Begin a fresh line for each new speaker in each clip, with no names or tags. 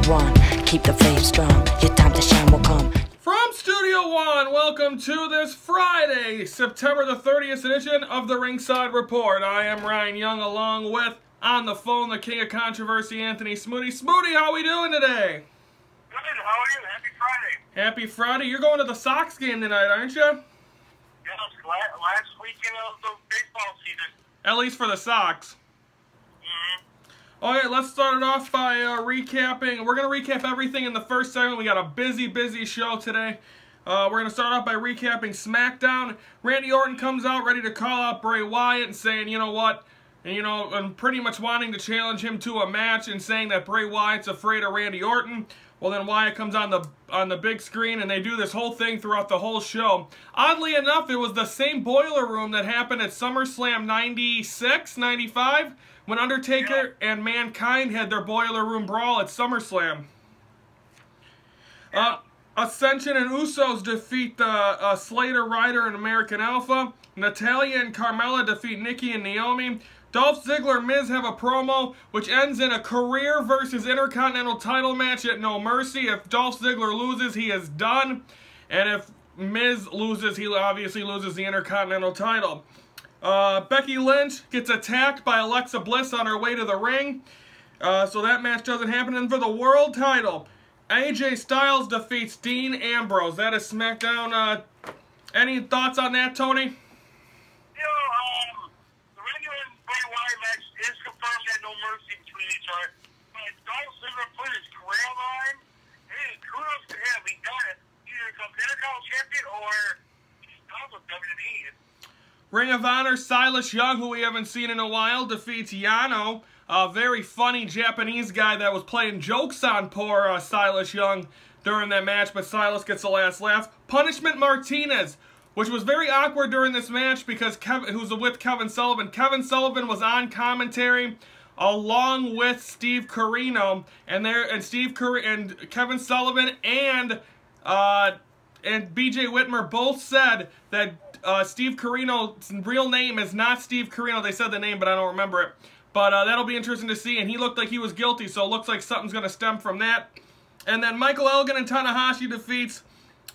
One, keep the faith strong. Your time to shine will come.
From Studio One, welcome to this Friday, September the 30th edition of the Ringside Report. I am Ryan Young, along with, on the phone, the king of controversy, Anthony Smoody. Smoody, how we doing today?
Good, how are you? Happy Friday.
Happy Friday. You're going to the Sox game tonight, aren't you?
Yes, last weekend of the baseball season.
At least for the Sox. Okay, let's start it off by recapping. We're going to recap everything in the first segment. We got a busy show today. We're going to start off by recapping Smackdown. Randy Orton comes out ready to call out Bray Wyatt and saying, you know what, and pretty much wanting to challenge him to a match and saying that Bray Wyatt's afraid of Randy Orton. Well, then Wyatt comes on the big screen, and they do this whole thing throughout the whole show. Oddly enough, it was the same boiler room that happened at SummerSlam 96, 95, when Undertaker and Mankind had their boiler room brawl at SummerSlam. Ascension and Usos defeat Slater, Ryder, and American Alpha. Natalya and Carmella defeat Nikki and Naomi. Dolph Ziggler and Miz have a promo, which ends in a career versus Intercontinental title match at No Mercy. If Dolph Ziggler loses, he is done. And if Miz loses, he obviously loses the Intercontinental title. Becky Lynch gets attacked by Alexa Bliss on her way to the ring. So that match doesn't happen. And for the world title, AJ Styles defeats Dean Ambrose. That is SmackDown. Any thoughts on that, Tony?
Is confirmed that No Mercy between each other. But Dolph Ziggler put his career on the line. Hey, kudos to him. He got it. Either becomes Intercontinental champion or he's done with WWE.
Ring of Honor, Silas Young, who we haven't seen in a while, defeats Yano, a very funny Japanese guy that was playing jokes on poor Silas Young during that match, but Silas gets the last laugh. Punishment Martinez, which was very awkward during this match because who's with Kevin Sullivan. Kevin Sullivan was on commentary along with Steve Corino, and Kevin Sullivan and B.J. Whitmer both said that Steve Corino's real name is not Steve Corino. They said the name, but I don't remember it. But that'll be interesting to see, and he looked like he was guilty, so it looks like something's going to stem from that. And then Michael Elgin and Tanahashi defeats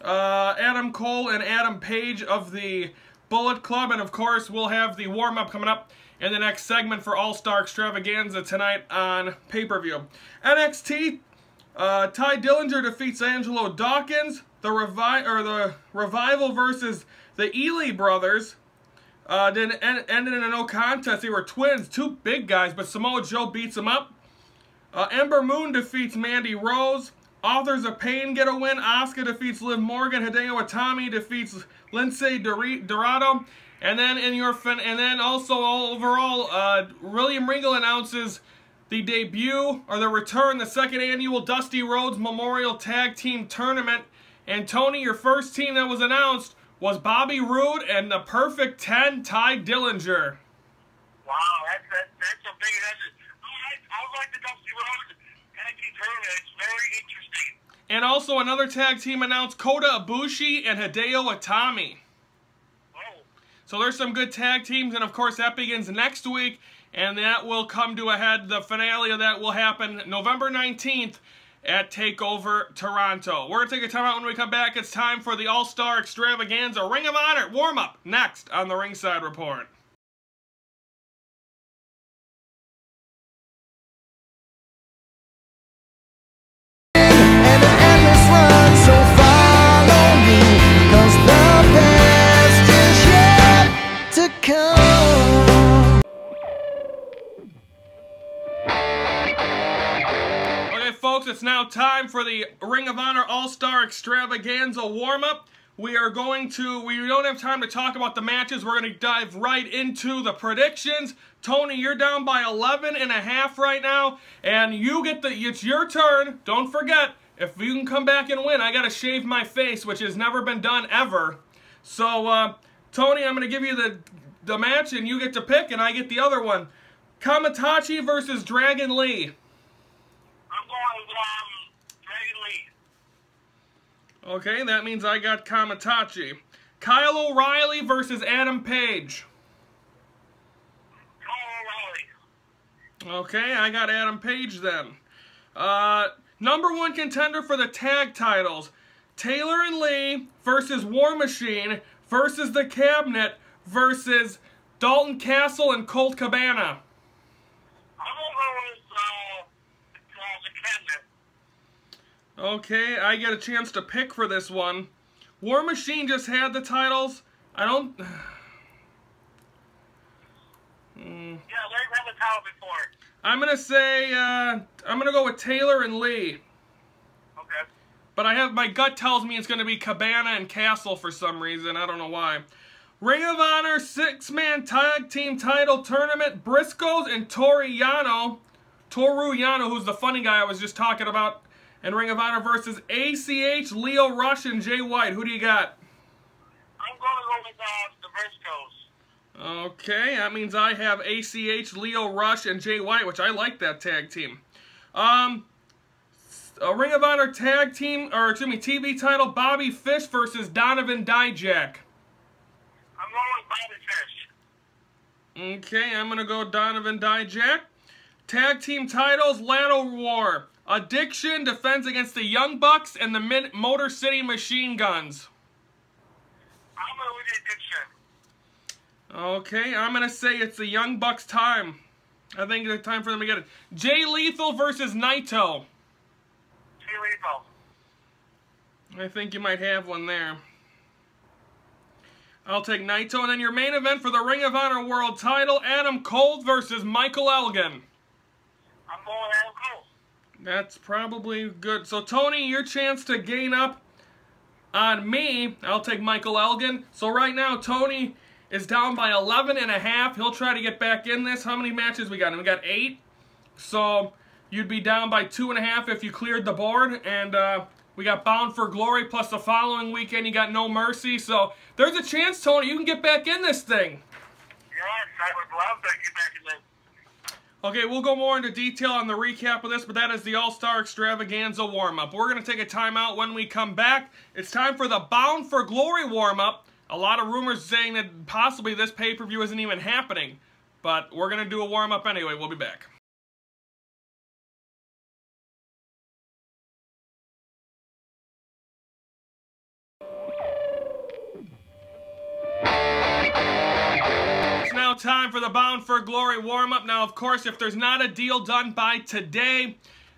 Adam Cole and Adam Page of the Bullet Club, and of course we'll have the warm-up coming up in the next segment for All-Star Extravaganza tonight on pay-per-view. NXT, Ty Dillinger defeats Angelo Dawkins. The Revival versus the Ely brothers ended in a no contest. They were twins, two big guys, but Samoa Joe beats them up. Ember Moon defeats Mandy Rose. Authors of Pain get a win. Asuka defeats Liv Morgan. Hideo Itami defeats Lindsay Dorado. And then also overall, William Regal announces the debut or the return, the second annual Dusty Rhodes Memorial Tag Team Tournament. And Tony, your first team that was announced was Bobby Roode and the Perfect 10, Ty Dillinger.
Wow, that's a big message. I like the Dusty Rhodes Tag Team Tournament. It's very interesting.
And also another tag team announced, Kota Ibushi and Hideo Itami.
Oh.
So there's some good tag teams, and of course that begins next week, and that will come to a head. The finale of that will happen November 19th at TakeOver Toronto. We're going to take a time out. When we come back, it's time for the All-Star Extravaganza Ring of Honor warm-up next on the Ringside Report. Folks, it's now time for the Ring of Honor All-Star Extravaganza warm-up. We don't have time to talk about the matches. We're going to dive right into the predictions. Tony, you're down by 11.5 right now, and it's your turn. Don't forget, if you can come back and win, I got to shave my face, which has never been done ever. So, Tony, I'm going to give you the match, and you get to pick, and I get the other one. Kamitachi versus Dragon Lee.
I'm going with Dragon Lee.
Okay, that means I got Kamitachi. Kyle O'Reilly versus Adam Page.
Kyle O'Reilly.
Okay, I got Adam Page then. #1 contender for the tag titles. Taylor and Lee versus War Machine versus The Cabinet versus Dalton Castle and Colt Cabana.
I'm going to go with The Cabinet.
Okay, I get a chance to pick for this one. War Machine just had the titles. I don't...
Yeah, they've had the title before.
I'm going to say, I'm going to go with Taylor and Lee.
Okay.
But my gut tells me it's going to be Cabana and Castle for some reason. I don't know why. Ring of Honor 6-man tag team title tournament. Briscoes and Toru Yano, who's the funny guy I was just talking about. And Ring of Honor versus ACH, Leo Rush, and Jay White. Who do you got?
I'm going to go with the Briscoes.
Okay, that means I have ACH, Leo Rush, and Jay White, which I like that tag team. A Ring of Honor tag team, or excuse me, TV title, Bobby Fish versus Donovan Dijak.
I'm going with Bobby Fish.
Okay, I'm going to go Donovan Dijak. Tag team titles, Ladder War. Addiction defends against the Young Bucks and the Motor City Machine Guns.
I'm going with the Addiction.
Okay, I'm going to say it's the Young Bucks' time. I think it's time for them to get it. Jay Lethal versus Naito.
Jay Lethal.
I think you might have one there. I'll take Naito. And then your main event for the Ring of Honor World title, Adam Cole versus Michael Elgin.
I'm going with Adam Cole.
That's probably good. So, Tony, your chance to gain up on me. I'll take Michael Elgin. So, right now, Tony is down by 11.5. He'll try to get back in this. How many matches we got? We got 8. So, you'd be down by 2.5 if you cleared the board. And we got Bound for Glory, plus the following weekend you got No Mercy. So, there's a chance, Tony, you can get back in this thing.
Yes, I would love to get back in this.
Okay, we'll go more into detail on the recap of this, but that is the All-Star Extravaganza warm-up. We're going to take a timeout. When we come back, it's time for the Bound for Glory warm-up. A lot of rumors saying that possibly this pay-per-view isn't even happening, but we're going to do a warm-up anyway. We'll be back. It's now time for the Bound for Glory warm-up. Now, of course, if there's not a deal done by today,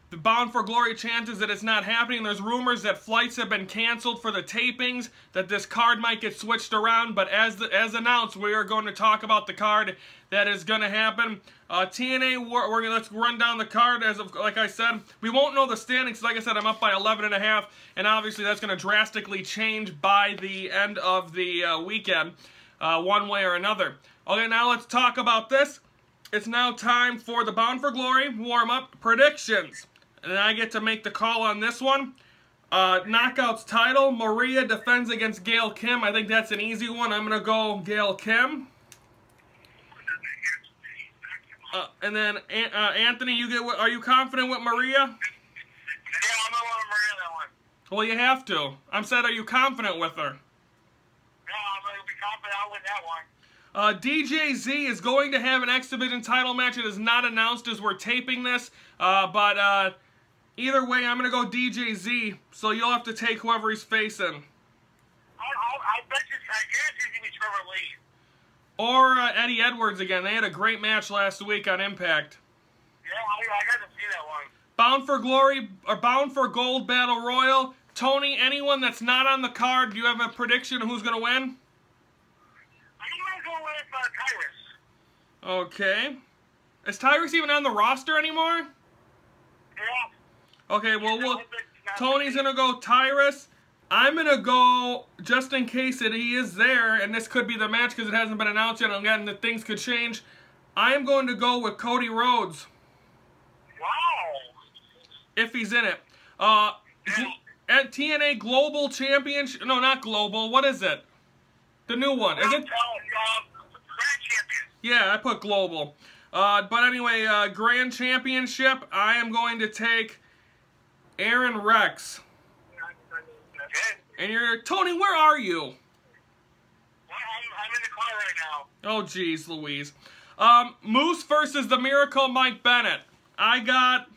the Bound for Glory chances that it's not happening. There's rumors that flights have been canceled for the tapings, that this card might get switched around, but as announced, we are going to talk about the card that is going to happen. TNA, let's run down the card. Like I said, we won't know the standings. Like I said, I'm up by 11.5, and obviously that's going to drastically change by the end of the weekend, one way or another. Okay, now let's talk about this. It's now time for the Bound for Glory warm-up predictions. And I get to make the call on this one. Knockouts title, Maria defends against Gail Kim. I think that's an easy one. I'm going to go Gail Kim. And then, Anthony, are you confident with Maria?
Yeah, I'm going with Maria that one.
Well, you have to. I'm said, are you confident with her?
Yeah, I'm going to be confident I'll win that one.
DJZ is going to have an X Division title match. It is not announced as we're taping this, but either way, I'm going to go DJZ, so you'll have to take whoever he's facing.
I bet you, I guarantee it's going to be Trevor Lee.
Or Eddie Edwards again. They had a great match last week on Impact.
Yeah, I got to see that one.
Bound for Glory, or Bound for Gold Battle Royal. Tony, anyone that's not on the card, do you have a prediction of who's going to win?
I'm going to go with Tyrus.
Okay. Is Tyrus even on the roster anymore?
Yeah.
Okay, well, Tony's going to go Tyrus. I'm going to go, just in case that he is there, and this could be the match because it hasn't been announced yet, and again, the things could change. I am going to go with Cody Rhodes.
Wow.
If he's in it. At TNA Global Championship, no, not Global, what is it? The new one, is it?
Grand Champion.
Yeah, I put Global. But anyway, Grand Championship, I am going to take Aaron Rex.
Okay.
And Tony, where are you?
Well, I'm in the car right now.
Oh, geez, Louise. Moose versus the Miracle Mike Bennett. I got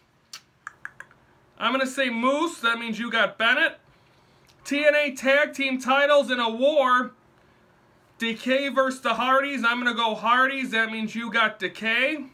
I'm going to say Moose. That means you got Bennett. TNA Tag Team titles in a war. Decay versus the Hardys. I'm going to go Hardys. That means you got Decay.
Yeah.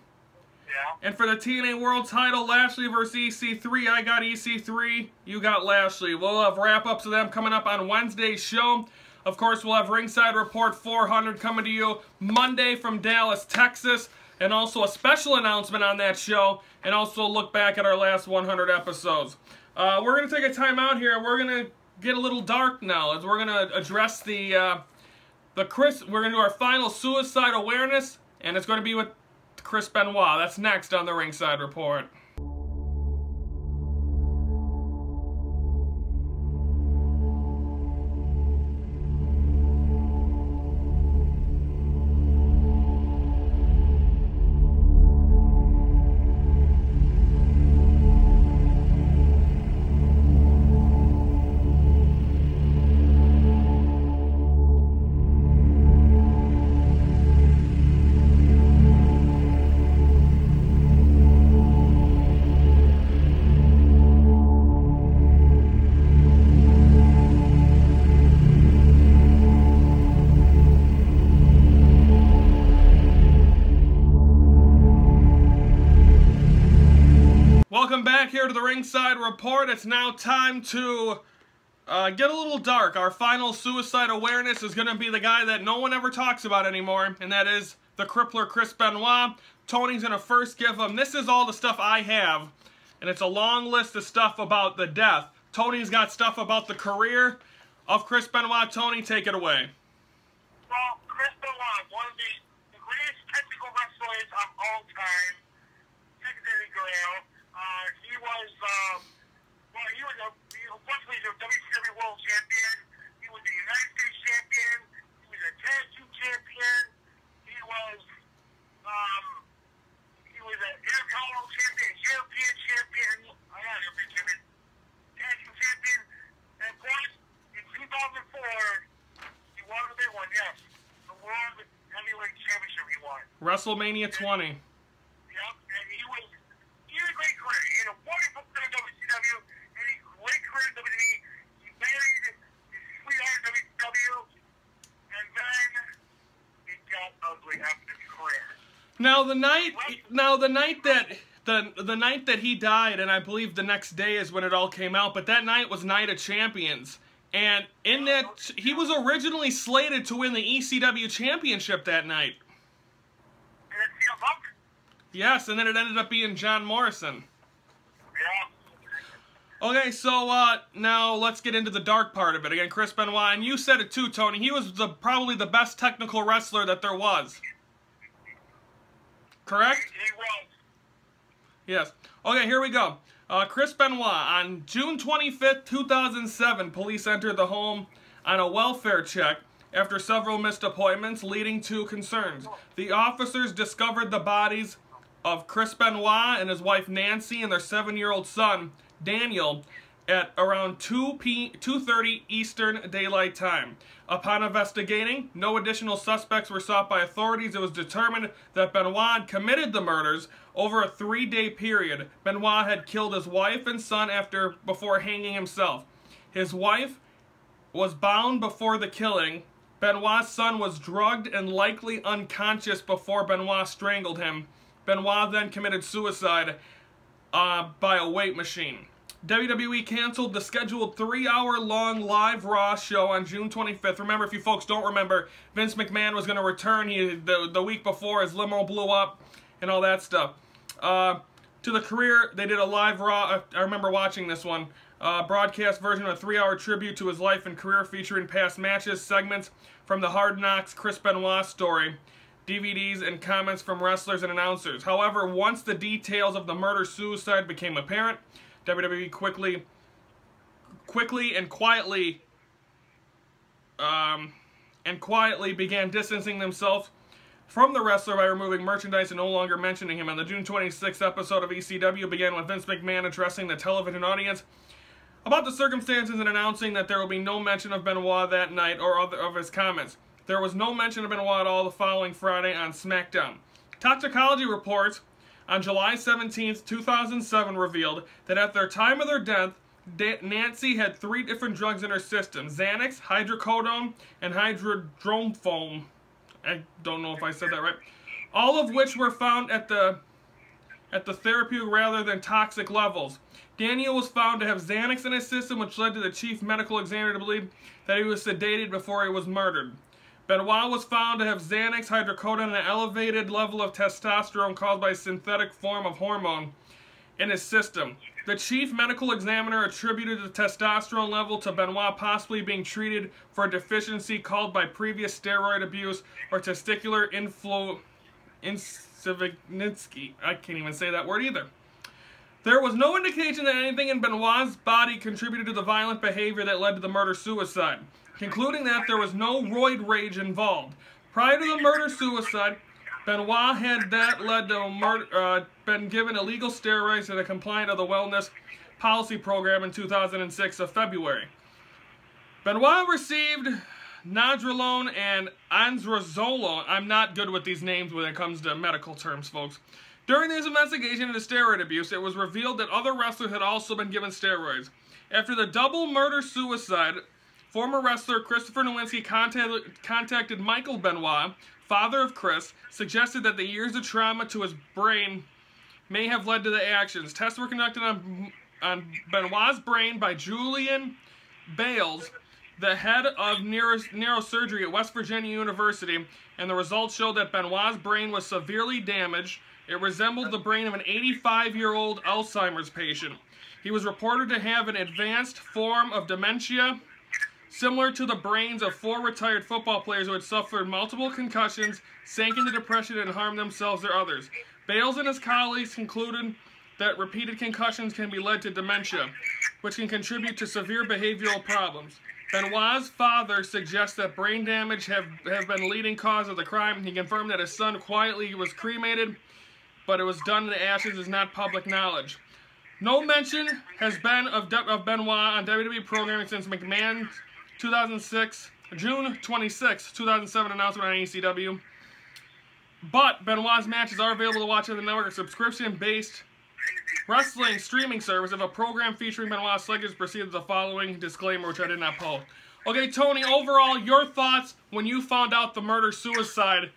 And for the TNA World title, Lashley versus EC3. I got EC3. You got Lashley. We'll have wrap-ups of them coming up on Wednesday's show. Of course, we'll have Ringside Report 400 coming to you Monday from Dallas, Texas. And also a special announcement on that show. And also look back at our last 100 episodes. We're going to take a time out here. We're going to get a little dark now, as we're going to address we're going to do our final suicide awareness, and it's going to be with Chris Benoit. That's next on the Ringside Report. Welcome back here to the Ringside Report. It's now time to get a little dark. Our final suicide awareness is going to be the guy that no one ever talks about anymore, and that is the crippler Chris Benoit. Tony's going to first give him, this is all the stuff I have, and it's a long list of stuff about the death. Tony's got stuff about the career of Chris Benoit. Tony, take it away.
Well, Chris Benoit, one of the greatest technical wrestlers of all time, secondary Guerrero. He was a WCW World Champion. He was a United States Champion. He was a Tag Team Champion. He was an Intercontinental Champion, European Champion. I got European Champion, Tag Team Champion. And of course, in 2004, he won the big one. Yes, the World Heavyweight Championship he won.
WrestleMania 20.
Yep, and he had a great career. He had a wonderful career in WCW, and a great career in WWE. He married his sweetheart in WCW, and then it got ugly after his career.
Now the night that he died, and I believe the next day is when it all came out, but that night was Night of Champions. And in that, he was originally slated to win the ECW championship that night.
And then CM Punk?
Yes, and then it ended up being John Morrison.
Yeah.
Okay, so now let's get into the dark part of it. Again, Chris Benoit, and you said it too, Tony. He was probably the best technical wrestler that there was. Correct?
He was.
Yes. Okay, here we go. Chris Benoit. On June 25th, 2007, police entered the home on a welfare check after several missed appointments, leading to concerns. The officers discovered the bodies of Chris Benoit and his wife Nancy and their 7-year-old son, Daniel, at around 2:30 Eastern Daylight Time. Upon investigating, no additional suspects were sought by authorities. It was determined that Benoit committed the murders over a 3-day period. Benoit had killed his wife and son before hanging himself. His wife was bound before the killing. Benoit's son was drugged and likely unconscious before Benoit strangled him. Benoit then committed suicide by a weight machine. WWE canceled the scheduled 3-hour-long live Raw show on June 25th. Remember, if you folks don't remember, Vince McMahon was going to return the week before his limo blew up and all that stuff. To the career, they did a live Raw. I remember watching this one. Broadcast version of a 3-hour tribute to his life and career featuring past matches, segments from the Hard Knocks Chris Benoit story, DVDs, and comments from wrestlers and announcers. However, once the details of the murder-suicide became apparent, WWE quickly and quietly began distancing themselves from the wrestler by removing merchandise and no longer mentioning him. On the June 26th episode of ECW began with Vince McMahon addressing the television audience about the circumstances and announcing that there will be no mention of Benoit that night or of his comments. There was no mention of Benoit at all the following Friday on Smackdown. Toxicology reports on July 17, 2007 revealed that at the time of their death, Nancy had 3 different drugs in her system: Xanax, hydrocodone, and hydrodromphone. I don't know if I said that right. All of which were found at the therapeutic rather than toxic levels. Daniel was found to have Xanax in his system, which led to the chief medical examiner to believe that he was sedated before he was murdered. Benoit was found to have Xanax, hydrocodone, and an elevated level of testosterone caused by a synthetic form of hormone in his system. The chief medical examiner attributed the testosterone level to Benoit possibly being treated for a deficiency caused by previous steroid abuse or testicular insufficiency. I can't even say that word either. There was no indication that anything in Benoit's body contributed to the violent behavior that led to the murder-suicide, concluding that there was no roid rage involved. Prior to the murder-suicide, Benoit had been given illegal steroids and a compliant of the wellness policy program in 2006 of February. Benoit received nandrolone and anzrazolone. I'm not good with these names when it comes to medical terms, folks. During this investigation into steroid abuse, it was revealed that other wrestlers had also been given steroids. After the double murder-suicide, former wrestler Christopher Nowinski contacted Michael Benoit, father of Chris, suggested that the years of trauma to his brain may have led to the actions. Tests were conducted on Benoit's brain by Julian Bales, the head of neurosurgery at West Virginia University, and the results showed that Benoit's brain was severely damaged. It resembled the brain of an 85-year-old Alzheimer's patient. He was reported to have an advanced form of dementia, similar to the brains of 4 retired football players who had suffered multiple concussions, sank into depression, and harmed themselves or others. Bales and his colleagues concluded that repeated concussions can be led to dementia, which can contribute to severe behavioral problems. Benoit's father suggests that brain damage have been the leading cause of the crime. He confirmed that his son quietly was cremated, but it was done in the ashes is not public knowledge. No mention has been of Benoit on WWE programming since McMahon's June 26, 2007 announcement on ECW. But Benoit's matches are available to watch on the network, a subscription-based wrestling streaming service. If a program featuring Benoit's legacy proceeds the following disclaimer, which I did not post. Okay, Tony, overall, your thoughts when you found out the murder-suicide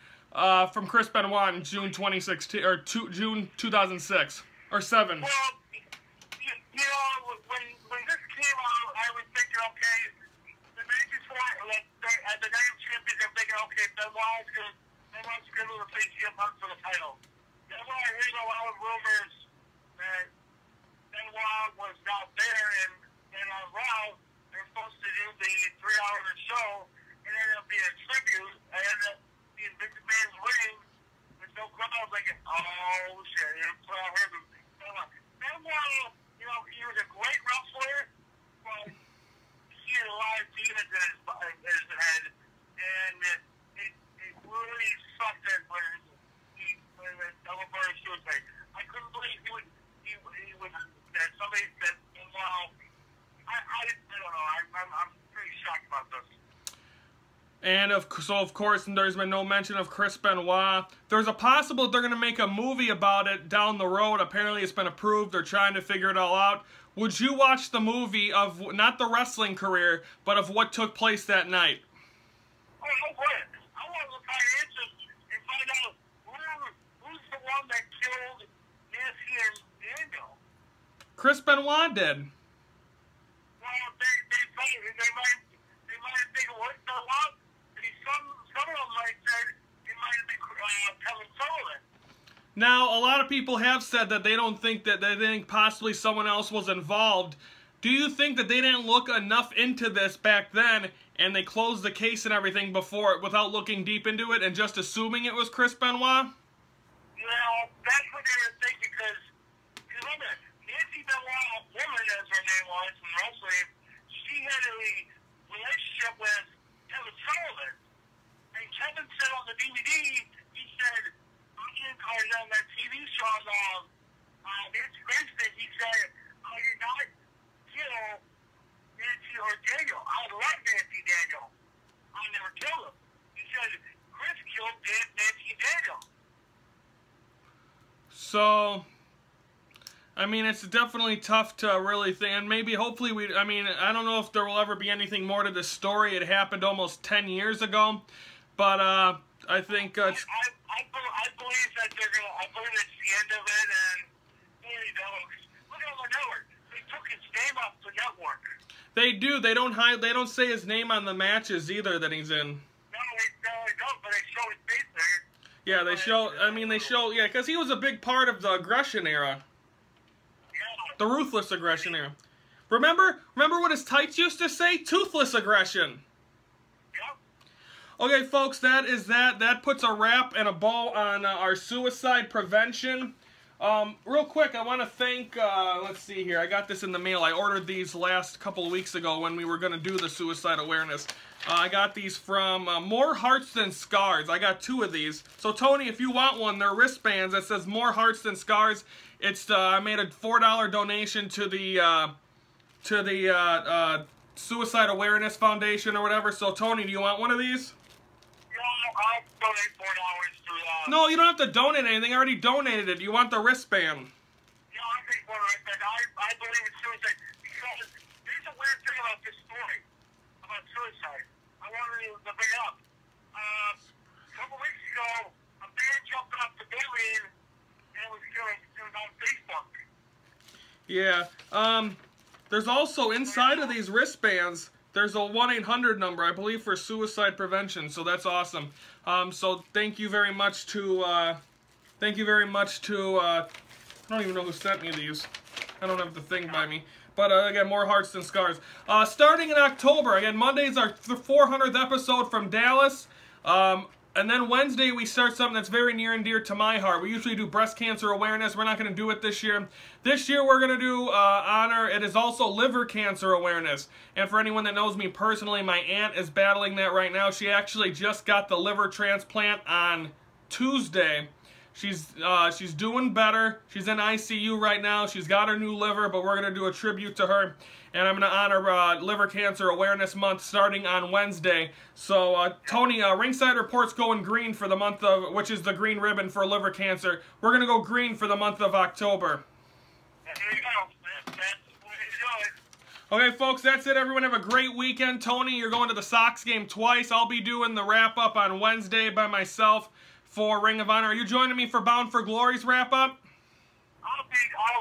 from Chris Benoit in June 2016 or June 2006 or 7.
Well, you know, when this came out, I was thinking, okay, the night before, at the night of champions, I'm thinking, okay, Benoit's gonna replace CM Punk for the title. Then when I heard a lot of rumors that Benoit was not there and on Raw, they're supposed to do the 3-hour show, and it ended up being a tribute. I ended up being Vince McMahon's ring with no crowd. I was like, oh shit, so I heard him. Benoit, you know, he was a great wrestler, but he had a lot of demons in his head, and it really sucked that when the murder suicide. I couldn't believe he would that somebody said, wow. I don't know. I'm pretty shocked about this.
And so of course there's been no mention of Chris Benoit. There's a possible they're going to make a movie about it down the road. Apparently it's been approved. They're trying to figure it all out. Would you watch the movie of not the wrestling career, but of what took place that night?
Oh, I would. I want to look at answers and find out who's the one that killed Nancy and Daniel.
Chris Benoit did.
Well, they might think it was Benoit. Some of them might say it might have been Kevin Sullivan.
Now, a lot of people have said that they don't think that they think possibly someone else was involved. Do you think that they didn't look enough into this back then and they closed the case and everything before it without looking deep into it and just assuming it was Chris Benoit?
You know, that's what they were thinking because remember, Nancy Benoit, woman as her name was from wrestling, she had a relationship with Kevin Sullivan. And Kevin said on the DVD, he said, on that TV show on Nancy Grace, he said, oh, you're not kill Nancy or Daniel. I would like Nancy Daniel. I never killed him. He said, Chris killed Nancy Daniel.
So, I mean, it's definitely tough to really think, and maybe, hopefully, I mean, I don't know if there will ever be anything more to this story. It happened almost 10 years ago, but I think
I believe that I believe it's the end of it, and you know, look at the network. They took his name off the network.
They do. They don't say his name on the matches either that he's in.
No, they don't, but they show his face there.
Yeah, they show, yeah, because he was a big part of the aggression era.
Yeah.
The ruthless aggression era. Remember what his tights used to say? Toothless aggression.
Yep.
Okay, folks, that is that. That puts a wrap and a bow on our suicide prevention. Real quick, I want to thank, let's see here, I got this in the mail. I ordered these last couple of weeks ago when we were going to do the suicide awareness. I got these from More Hearts Than Scars. I got 2 of these. So, Tony, if you want one, they're wristbands that says More Hearts Than Scars. It's, I made a $4 donation to the Suicide Awareness Foundation or whatever. So, Tony, do you want one of these?
I'll donate $4 to
No, you don't have to donate anything. I already donated it. You want the wristband?
Yeah, I think one right there. I believe in suicide because there's a weird thing about this story about suicide. I wanted to bring it up. A couple weeks ago, a man jumped off the building and it was on Facebook.
Yeah. There's also inside of these wristbands. There's a 1-800 number, I believe, for suicide prevention, so that's awesome. So thank you very much to, I don't even know who sent me these. I don't have the thing by me. But again, More Hearts Than Scars. Starting in October, again, Monday's our 400th episode from Dallas. And then Wednesday, we start something that's very near and dear to my heart. We usually do breast cancer awareness. We're not going to do it this year. This year, we're going to do it is also liver cancer awareness. And for anyone that knows me personally, my aunt is battling that right now. She actually just got the liver transplant on Tuesday. She's doing better. She's in ICU right now. She's got her new liver, but we're going to do a tribute to her. And I'm going to honor Liver Cancer Awareness Month starting on Wednesday. So, Tony, Ringside Report's going green for the month of, which is the green ribbon for liver cancer. We're going to go green for the month of October.
There you go. That's the way to do it.
Okay, folks, that's it. Everyone have a great weekend. Tony, you're going to the Sox game twice. I'll be doing the wrap-up on Wednesday by myself for Ring of Honor. Are you joining me for Bound for Glory's wrap-up?
I'll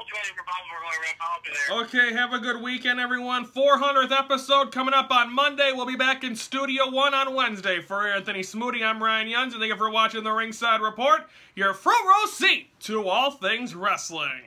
join you for Bound for Glory wrap. I'll be there.
Okay, have a good weekend, everyone. 400th episode coming up on Monday. We'll be back in Studio 1 on Wednesday. For Anthony Smoody, I'm Ryan Yuns, and thank you for watching the Ringside Report, your front row seat to all things wrestling.